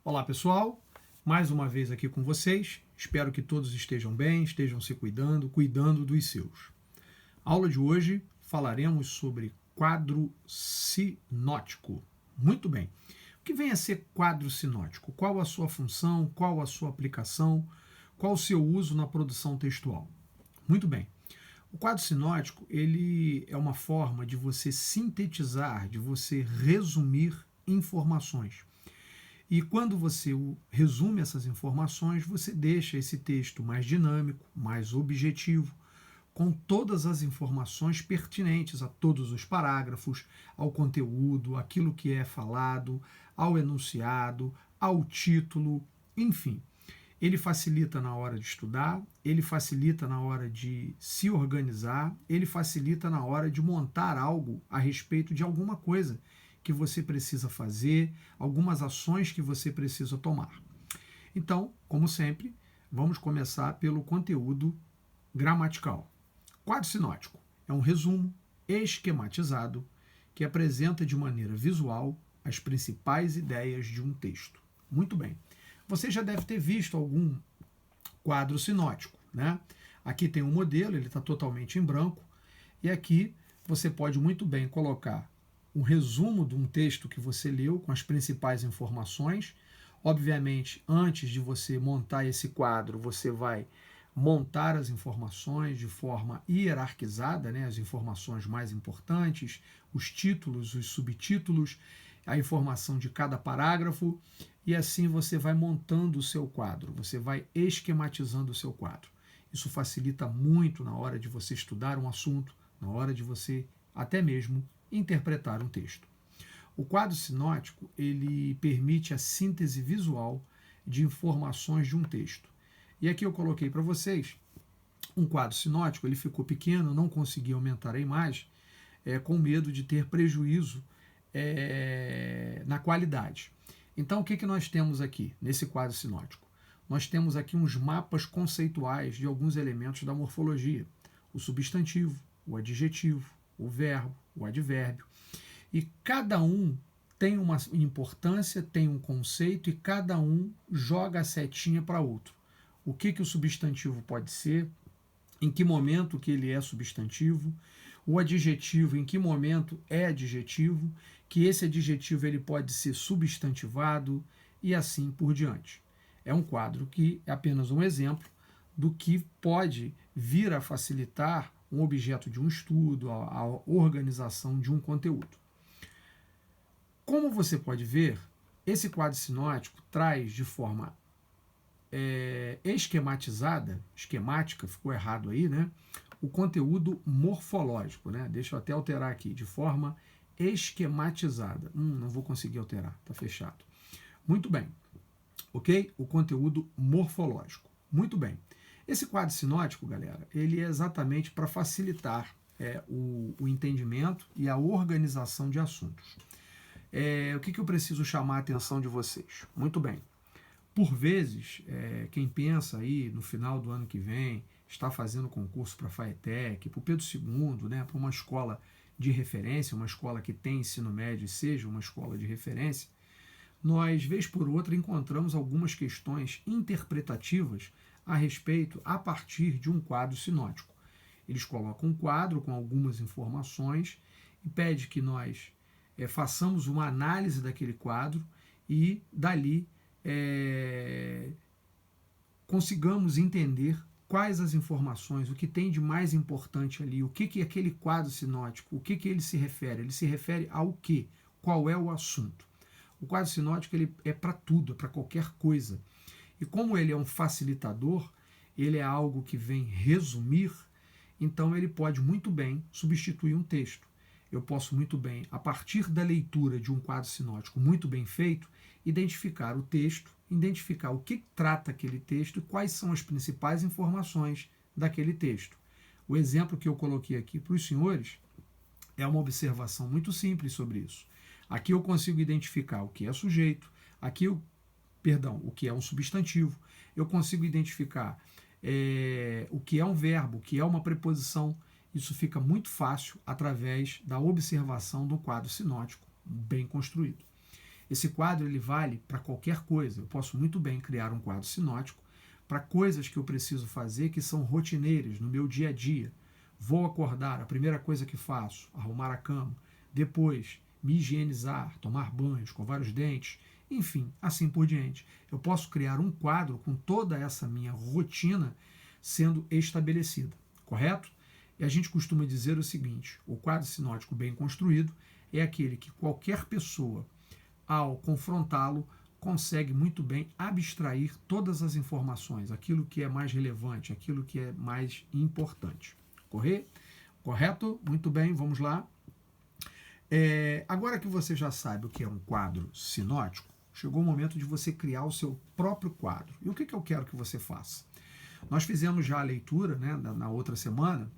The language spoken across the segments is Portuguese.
Olá pessoal, mais uma vez aqui com vocês. Espero que todos estejam bem, estejam se cuidando dos seus. Aula de hoje falaremos sobre quadro sinótico. Muito bem. O que vem a ser quadro sinótico? Qual a sua função? Qual a sua aplicação? Qual o seu uso na produção textual? Muito bem. O quadro sinótico, ele é uma forma de você sintetizar, de você resumir informações. E quando você resume essas informações, você deixa esse texto mais dinâmico, mais objetivo, com todas as informações pertinentes a todos os parágrafos, ao conteúdo, aquilo que é falado, ao enunciado, ao título, enfim. Ele facilita na hora de estudar, ele facilita na hora de se organizar, ele facilita na hora de montar algo a respeito de alguma coisa que você precisa fazer, algumas ações que você precisa tomar. Então, como sempre, vamos começar pelo conteúdo gramatical. Quadro sinótico é um resumo esquematizado que apresenta de maneira visual as principais ideias de um texto. Muito bem. Você já deve ter visto algum quadro sinótico, né? Aqui tem um modelo, ele está totalmente em branco, e aqui você pode muito bem colocar um resumo de um texto que você leu com as principais informações. Obviamente, antes de você montar esse quadro, você vai montar as informações de forma hierarquizada, né? As informações mais importantes, os títulos, os subtítulos, a informação de cada parágrafo, e assim você vai montando o seu quadro, você vai esquematizando o seu quadro. Isso facilita muito na hora de você estudar um assunto, na hora de você até mesmo interpretar um texto. O quadro sinótico, ele permite a síntese visual de informações de um texto. E aqui eu coloquei para vocês um quadro sinótico, ele ficou pequeno, não consegui aumentar a imagem, com medo de ter prejuízo na qualidade. Então, o que nós temos aqui nesse quadro sinótico? Nós temos aqui uns mapas conceituais de alguns elementos da morfologia. O substantivo, o adjetivo, o verbo, o advérbio. E cada um tem uma importância, tem um conceito, e cada um joga a setinha para outro. O que o substantivo pode ser, em que momento que ele é substantivo, o adjetivo, em que momento é adjetivo, que esse adjetivo ele pode ser substantivado e assim por diante. É um quadro que é apenas um exemplo do que pode vir a facilitar um objeto de um estudo, a organização de um conteúdo. Como você pode ver, esse quadro sinótico traz de forma esquemática, ficou errado aí, né? O conteúdo morfológico, né? Deixa eu até alterar aqui, de forma esquematizada. Não vou conseguir alterar, está fechado. Muito bem, ok? O conteúdo morfológico. Muito bem. Esse quadro sinótico, galera, ele é exatamente para facilitar o entendimento e a organização de assuntos. O que eu preciso chamar a atenção de vocês? Muito bem. Por vezes, quem pensa aí no final do ano que vem, está fazendo concurso para a FAETEC, para o Pedro II, né, para uma escola de referência, uma escola que tem ensino médio e seja uma escola de referência, nós, vez por outra, encontramos algumas questões interpretativas a partir de um quadro sinótico. Eles colocam um quadro com algumas informações e pede que nós façamos uma análise daquele quadro e, dali, consigamos entender quais as informações, o que tem de mais importante ali, o que aquele quadro sinótico, o que ele se refere? Ele se refere ao quê? Qual é o assunto? O quadro sinótico ele é para tudo, é para qualquer coisa. E como ele é um facilitador, ele é algo que vem resumir, então ele pode muito bem substituir um texto. Eu posso muito bem, a partir da leitura de um quadro sinótico muito bem feito, identificar o texto, identificar o que trata aquele texto e quais são as principais informações daquele texto. O exemplo que eu coloquei aqui para os senhores é uma observação muito simples sobre isso. Aqui eu consigo identificar o que é sujeito, o que é um substantivo, eu consigo identificar o que é um verbo, o que é uma preposição. Isso fica muito fácil através da observação do quadro sinótico bem construído. Esse quadro ele vale para qualquer coisa. Eu posso muito bem criar um quadro sinótico para coisas que eu preciso fazer que são rotineiras no meu dia a dia. Vou acordar, a primeira coisa que faço, arrumar a cama, depois me higienizar, tomar banho, escovar os dentes, enfim, assim por diante. Eu posso criar um quadro com toda essa minha rotina sendo estabelecida, correto? E a gente costuma dizer o seguinte: o quadro sinótico bem construído é aquele que qualquer pessoa, ao confrontá-lo, consegue muito bem abstrair todas as informações, aquilo que é mais relevante, aquilo que é mais importante. Correto? Muito bem, vamos lá. Agora que você já sabe o que é um quadro sinótico, chegou o momento de você criar o seu próprio quadro. E o que eu quero que você faça? Nós fizemos já a leitura, né, na outra semana,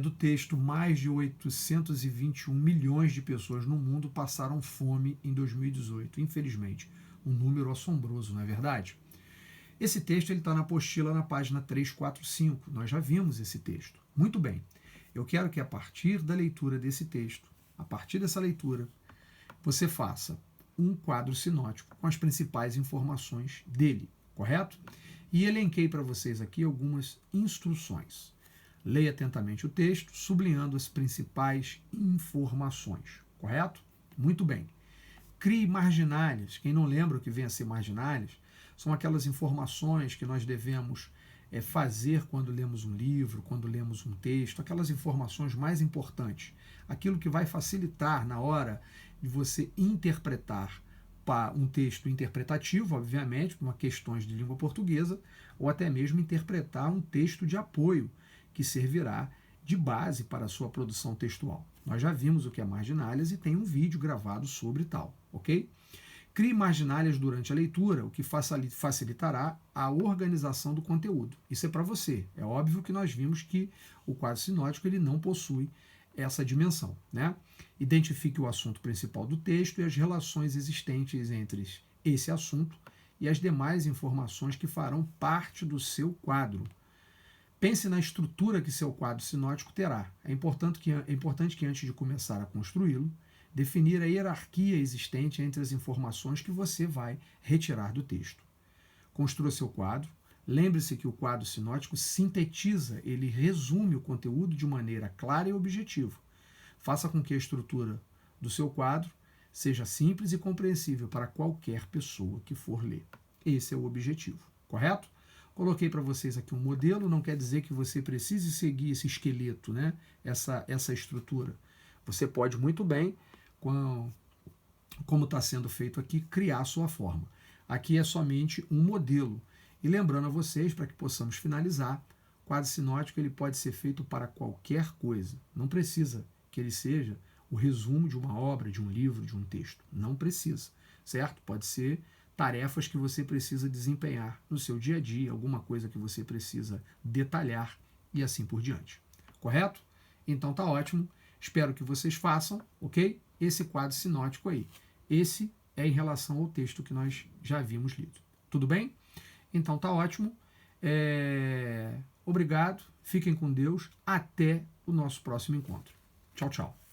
do texto: mais de 821 milhões de pessoas no mundo passaram fome em 2018. Infelizmente, um número assombroso, não é verdade? Esse texto está na apostila na página 345. Nós já vimos esse texto. Muito bem. Eu quero que a partir da leitura desse texto, a partir dessa leitura, você faça um quadro sinótico com as principais informações dele, correto? E elenquei para vocês aqui algumas instruções. Leia atentamente o texto, sublinhando as principais informações, correto? Muito bem. Crie marginálias. Quem não lembra o que vem a ser marginálias, são aquelas informações que nós devemos fazer quando lemos um livro, quando lemos um texto, aquelas informações mais importantes, aquilo que vai facilitar na hora de você interpretar um texto interpretativo, obviamente, por questões de língua portuguesa, ou até mesmo interpretar um texto de apoio, que servirá de base para a sua produção textual. Nós já vimos o que é marginálias e tem um vídeo gravado sobre tal, ok? Crie marginálias durante a leitura, o que facilitará a organização do conteúdo. Isso é para você. É óbvio que nós vimos que o quadro sinótico ele não possui essa dimensão, né? Identifique o assunto principal do texto e as relações existentes entre esse assunto e as demais informações que farão parte do seu quadro. Pense na estrutura que seu quadro sinótico terá. É importante que antes de começar a construí-lo, definir a hierarquia existente entre as informações que você vai retirar do texto. Construa seu quadro. Lembre-se que o quadro sinótico sintetiza, ele resume o conteúdo de maneira clara e objetiva. Faça com que a estrutura do seu quadro seja simples e compreensível para qualquer pessoa que for ler. Esse é o objetivo, correto? Coloquei para vocês aqui um modelo, não quer dizer que você precise seguir esse esqueleto, né? essa estrutura. Você pode muito bem, como está sendo feito aqui, criar a sua forma. Aqui é somente um modelo. E lembrando a vocês, para que possamos finalizar, o quadro sinótico ele pode ser feito para qualquer coisa. Não precisa que ele seja o resumo de uma obra, de um livro, de um texto. Não precisa, certo? Pode ser tarefas que você precisa desempenhar no seu dia a dia, alguma coisa que você precisa detalhar e assim por diante. Correto? Então tá ótimo. Espero que vocês façam, ok? Esse quadro sinótico aí. Esse é em relação ao texto que nós já havíamos lido. Tudo bem? Então tá ótimo. Obrigado. Fiquem com Deus. Até o nosso próximo encontro. Tchau, tchau.